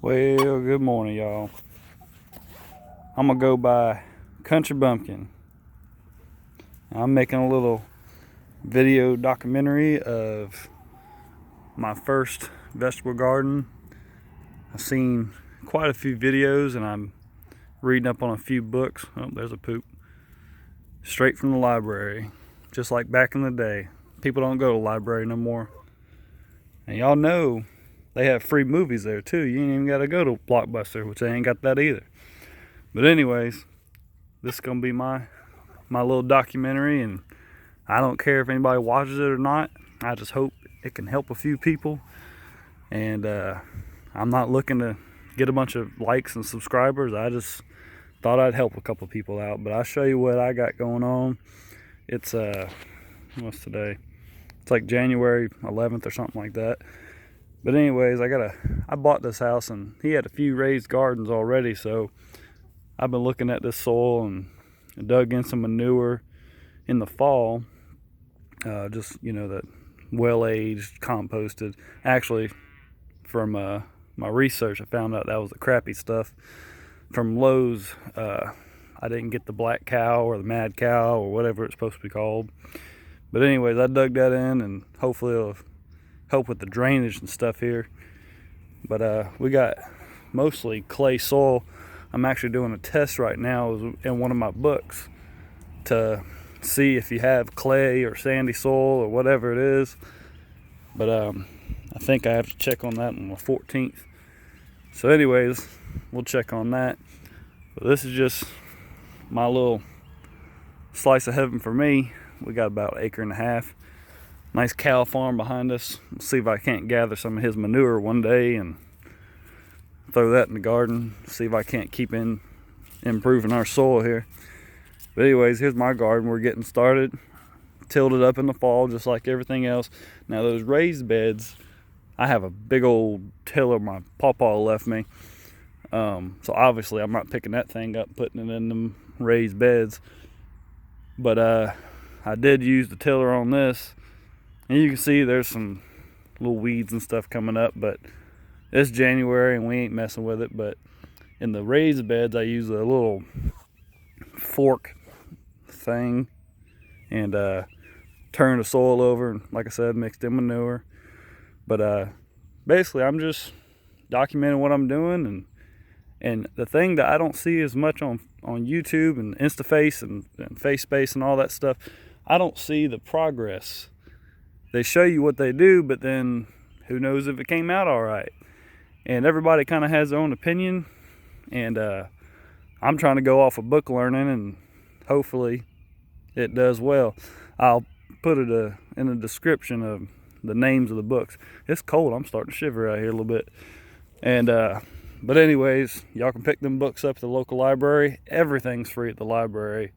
Well, good morning, y'all. I'm gonna go by Country Bumpkin. I'm making a little video documentary of my first vegetable garden. I've seen quite a few videos and I'm reading up on a few books. Oh, there's a poop. Straight from the library, just like back in the day. People don't go to the library no more. And y'all know they have free movies there too. You ain't even gotta go to Blockbuster, which they ain't got that either. But anyways, this is gonna be my little documentary, and I don't care if anybody watches it or not. I just hope it can help a few people. And I'm not looking to get a bunch of likes and subscribers. I just thought I'd help a couple people out. But I'll show you what I got going on. It's what's today? It's like January 11th or something like that. But anyways, I bought this house and he had a few raised gardens already, so I've been looking at this soil and dug in some manure in the fall. Just, that well-aged, composted. Actually, from my research, I found out that was the crappy stuff from Lowe's. I didn't get the black cow or the mad cow or whatever it's supposed to be called. But anyways, I dug that in, and hopefully it'll help with the drainage and stuff here. But we got mostly clay soil. I'm actually doing a test right now in one of my books to see if you have clay or sandy soil or whatever it is. But I think I have to check on that on the 14th. So anyways, we'll check on that. But this is just my little slice of heaven for me. We got about an acre and a half. Nice cow farm behind us. We'll see if I can't gather some of his manure one day and throw that in the garden. See if I can't keep improving our soil here. But anyways, here's my garden. We're getting started. Tilled it up in the fall just like everything else. Now those raised beds, I have a big old tiller my pawpaw left me. So obviously I'm not picking that thing up, putting it in them raised beds. But I did use the tiller on this. And you can see there's some little weeds and stuff coming up, but it's January and we ain't messing with it. But in the raised beds, I use a little fork thing and turn the soil over, and like I said, mixed in manure. But basically I'm just documenting what I'm doing, and the thing that I don't see as much on YouTube and InstaFace and FaceSpace and all that stuff, I don't see the progress. They show you what they do, but then who knows if it came out all right. And everybody kind of has their own opinion, and I'm trying to go off of book learning, and hopefully it does well. I'll put it in the description of the names of the books. It's cold. I'm starting to shiver out here a little bit. And but anyways, y'all can pick them books up at the local library. Everything's free at the library.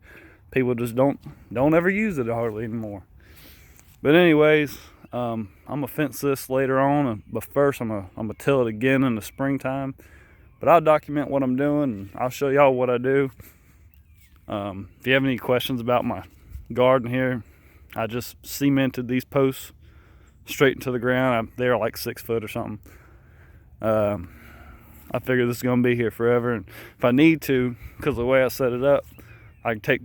People just don't ever use it hardly anymore. But anyways, I'm gonna fence this later on, but first I'm gonna till it again in the springtime. But I'll document what I'm doing, and I'll show y'all what I do. If you have any questions about my garden here, I just cemented these posts straight into the ground. They're like 6 foot or something. I figure this is gonna be here forever, and if I need to, because of the way I set it up, I can take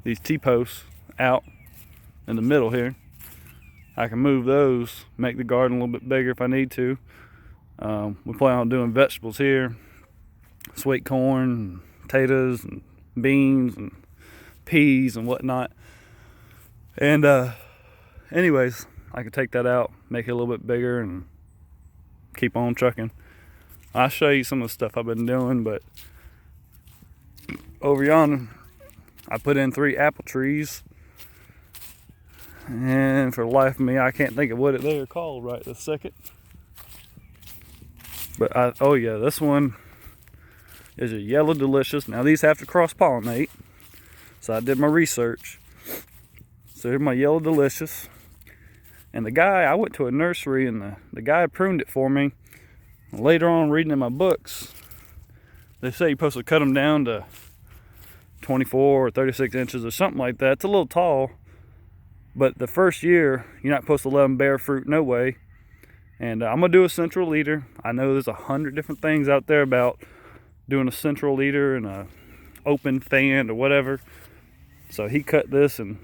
these T-posts out in the middle here. I can move those, make the garden a little bit bigger if I need to. We plan on doing vegetables here, sweet corn, and potatoes, and beans, and peas, and whatnot. And anyways, I can take that out, make it a little bit bigger, and keep on trucking. I'll show you some of the stuff I've been doing, but over yonder, I put in 3 apple trees. And for the life of me, I can't think of what they're called right this second. But oh yeah, this one is a yellow delicious. Now these have to cross-pollinate, so I did my research. So here's my yellow delicious. And I went to a nursery, and the guy pruned it for me. Later on, reading in my books, they say you're supposed to cut them down to 24 or 36 inches or something like that. It's a little tall. But the first year, you're not supposed to let them bear fruit no way. And I'm gonna do a central leader. I know there's 100 different things out there about doing a central leader and a open fan or whatever. So he cut this, and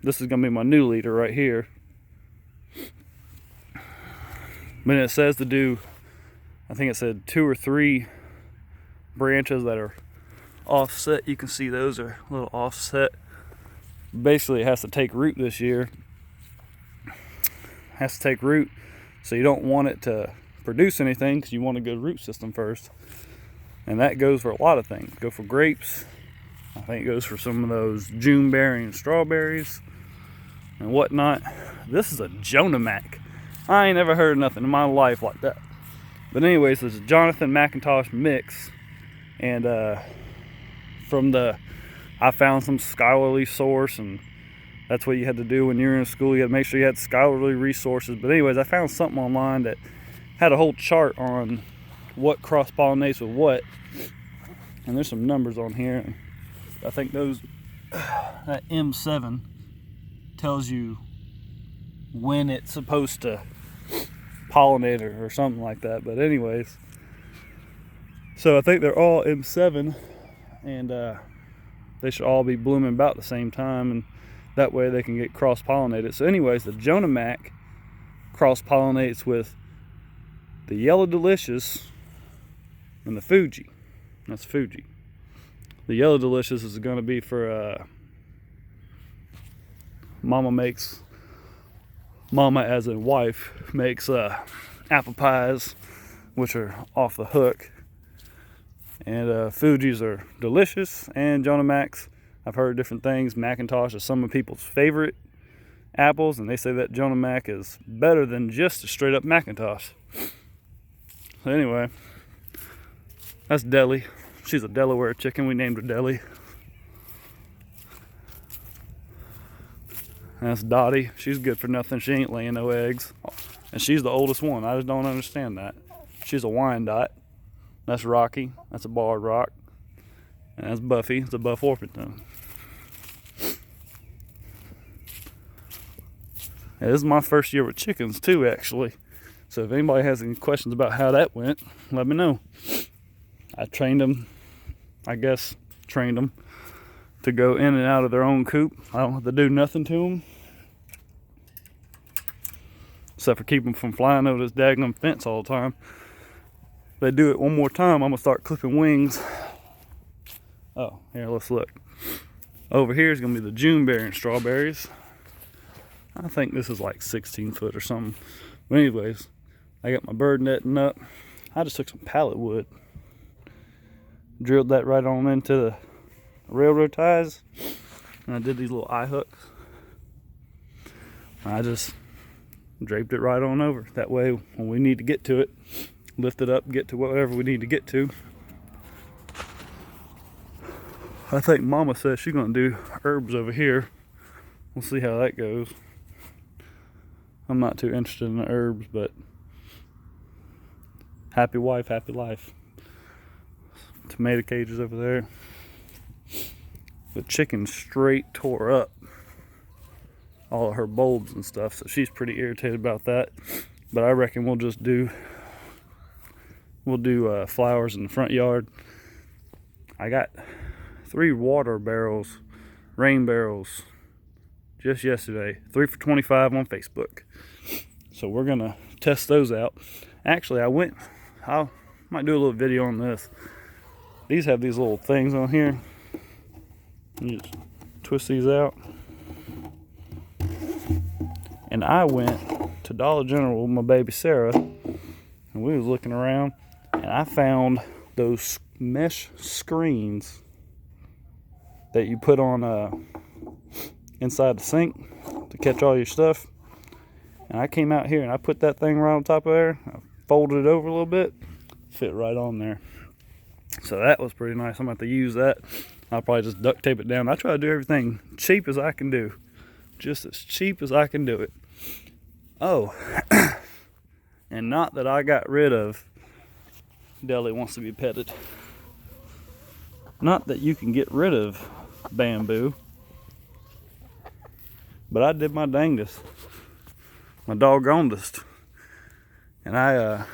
this is gonna be my new leader right here. But it says to do, I think it said 2 or 3 branches that are offset. You can see those are a little offset. Basically it has to take root this year. Has to take root, so you don't want it to produce anything because you want a good root system first. And that goes for a lot of things. Go for grapes. I think it goes for some of those June bearing strawberries and whatnot. This is a Jonah Mac. I ain't never heard nothing in my life like that. But anyways, this is Jonathan McIntosh mix. And I found some scholarly source, and that's what you had to do when you're in school. You had to make sure you had scholarly resources. But anyways, I found something online that had a whole chart on what cross-pollinates with what. And there's some numbers on here. I think that M7 tells you when it's supposed to pollinate or something like that. But anyways, so I think they're all M7, and they should all be blooming about the same time, and that way they can get cross-pollinated. So anyways, the Jonah Mac cross-pollinates with the Yellow Delicious and the Fuji. That's Fuji. The Yellow Delicious is going to be for Mama as in wife makes apple pies, which are off the hook. And Fuji's are delicious, and Jonah Macs, I've heard different things. Macintosh is some of people's favorite apples, and they say that Jonah Mac is better than just a straight up Macintosh. So anyway, that's Deli. She's a Delaware chicken. We named her Deli. And that's Dottie. She's good for nothing. She ain't laying no eggs. And she's the oldest one. I just don't understand that. She's a Wyandotte. That's Rocky. That's a Barred Rock. And that's Buffy. It's a Buff Orpington. Yeah, this is my first year with chickens too, actually. So if anybody has any questions about how that went, let me know. I trained them to go in and out of their own coop. I don't have to do nothing to them, except for keep them from flying over this daggum fence all the time. If they do it one more time, I'm gonna start clipping wings. Oh, here, let's look. Over here is gonna be the June bearing strawberries. I think this is like 16 foot or something. But anyways, I got my bird netting up. I just took some pallet wood, drilled that right on into the railroad ties, and I did these little eye hooks. I just draped it right on over. That way, when we need to get to it, lift it up, get to whatever we need to get to. I think Mama says she's gonna do herbs over here. We'll see how that goes. I'm not too interested in the herbs, but happy wife, happy life. Tomato cages over there. The chicken straight tore up all of her bulbs and stuff, so she's pretty irritated about that. But I reckon we'll do flowers in the front yard. I got 3 water barrels, rain barrels, just yesterday. 3 for $25 on Facebook. So we're gonna test those out. Actually, I might do a little video on this. These have these little things on here. You just twist these out. And I went to Dollar General with my baby Sarah, and we was looking around, and I found those mesh screens that you put on inside the sink to catch all your stuff. And I came out here and I put that thing right on top of there. I folded it over a little bit, fit right on there. So that was pretty nice. I'm going to have to use that. I'll probably just duct tape it down. I try to do everything cheap as I can do. Just as cheap as I can do it. Oh, and not that I got rid of Deli wants to be petted. Not that you can get rid of bamboo, but I did my dangest, my doggonedest. And I